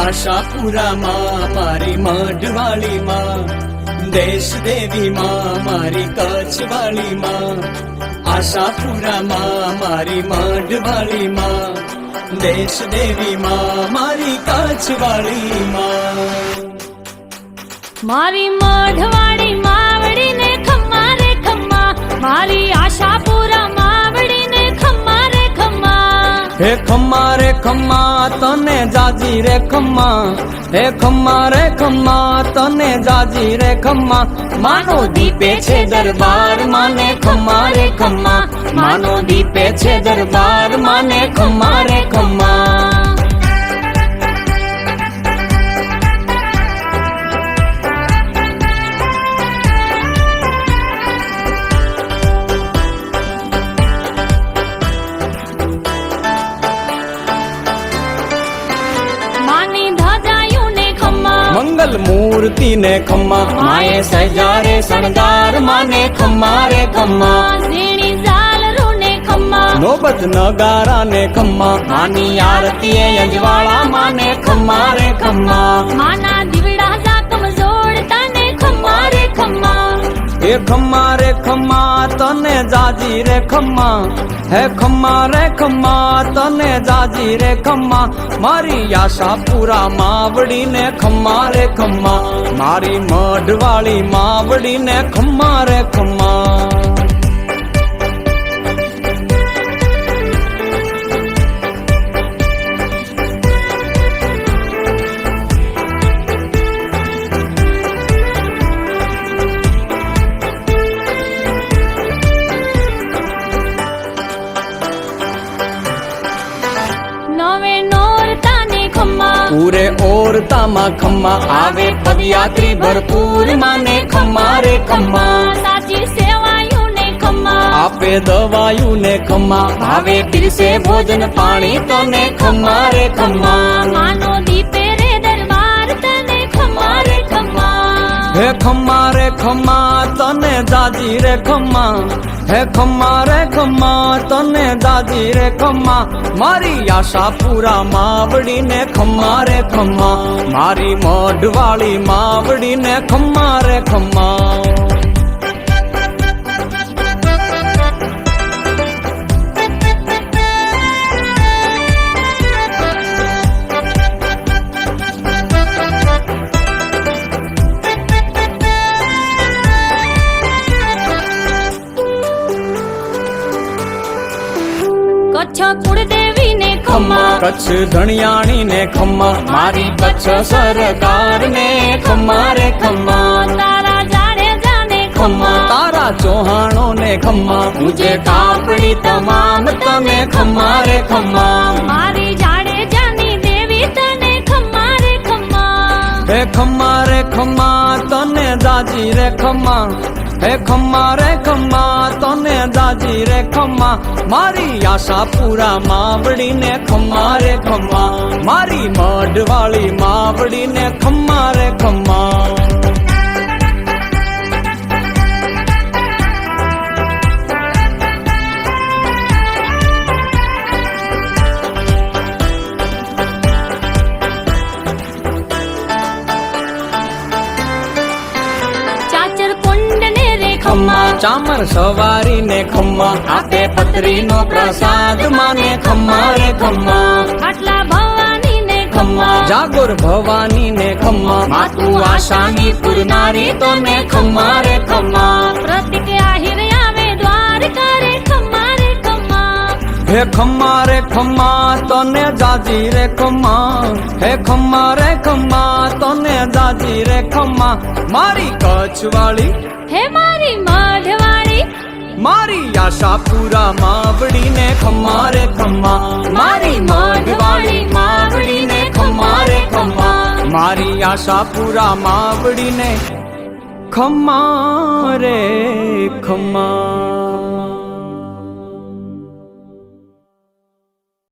આશાપુરા માં મારી મઢવાળી માં, દેશ દેવી માં મારી કચ્છવાળી માં, આશાપુરા માં મારી મઢવાળી માં, દેશ દેવી માં મારી કચ્છવાળી માં. મારી મઢવાળી માવડી ને ખમ્મા રે ખમ્મા, મારી આશાપુરા માવડી ને ખમ્મા રે ખમ્મા. હે ખમ્મા રે ખમ્મા તને જાજી રે ખમ્મા, હે ખમ્મા રે ખમ્મા તને જાજી રે ખમ્મા. માનો દીપે છે દરબાર માને ખમ્મા રે ખમ્મા, માનો દીપે છે દરબાર માને ખમ્મા રે ખમ્મા. મંગલ મૂર્તિ ને ખમ્મા, માએ સજારે શણગાર માને ખમ્મા રે ખમ્મા. ઝીણી ઝાલરો ને ખમ્મા, નોબત નગારા ને ખમ્મા, માની આરતી અંજવાળા માને ખમ્મા રે ખમ્મા. માના દીવડા ઝાકમ જોડતા ને ખમ્મા રે ખમ્મા. હે ખમ્મા રે ખમ્મા તને જાજી રે ખમ્મા, હે ખમ્મા રે ખમ્મા તને જાજી રે ખમ્મા. મારી આશાપુરા માવડી ને ખમ્મા રે ખમ્મા, મારી મઢવાળી માવડી ને ખમ્મા રે ખમ્મા. પૂરે ઓરતા માં ખમ્મા, આવે પદયાત્રી ભરપૂર માને ખમ્મા રે ખમ્મા. સાચી સેવાયું ને ખમ્મા, આપે દવાયું ને ખમ્મા, આવે પીરસે ભોજન પાણી તને ખમ્મા રે ખમ્મા. માનો દીપે રે દરબાર તને ખમ્મા રે ખમ્મા. હે ખમ્મા રે ખમ્મા તને જાજી રે ખમ્મા, હે ખમ્મા રે ખમ્મા તને જાજી રે ખમ્મા. મારી આશાપુરા માવડી ને ખમ્મા રે ખમ્મા, મારી મઢવાળી માવડી ને ખમ્મા રે ખમ્મા. કચ્છ કુળદેવી ને ખમ્મા, કચ્છ ધણિયાણી ને ખમ્મા, મારી કચ્છ સરકાર ને ખમ્મા રે ખમ્મા. તારા જાડેજા ને ખમ્મા, તારા ચૌહાણો ને ખમ્મા, મુજે કાપડી તમામ તને ખમ્મા રે ખમ્મા. મારી જાડેજાની દેવી તને ખમ્મા રે ખમ્મા. હે ખમ્મા રે ખમ્મા તને જાજી રે ખમ્મા, હે ખમ્મા રે ખમ્મા તને જાજી રે ખમ્મા. મારી આશાપુરા માવડી ને ખમ્મા રે ખમ્મા, મારી મઢવાળી માવડી ને ખમ્મા રે ખમ્મા. ચામર સવારી ને ખમ્મા, આપે પતરી નો પ્રસાદ માને ખમ્મા રે ખમ્મા. ખાટલા ભવાની ને ખમ્મા, જાગોર ભવાની ને ખમ્મા, માતું આશાની પૂરનારી તને ખમ્મા રે ખમ્મા. પ્રતિક આહિર આવે દ્વાર કરે ખમ્મા રે ખમ્મા. હે ખમ્મા રે ખમ્મા તને જાજી રે ખમ્મા, હે ખમ્મા રે ખમ્મા તને જાજી રે ખમ્મા. મારી કચ્છવાળી, હે મારી મઢવાળી, મારી આશાપુરા માવડી ને ખમ્મા રે ખમ્મા, મારી મઢવાળી માવડી ને ખમ્મા રે ખમ્મા. મારી આશાપુરા માવડી ને ખમ્મા રે ખમ્મા.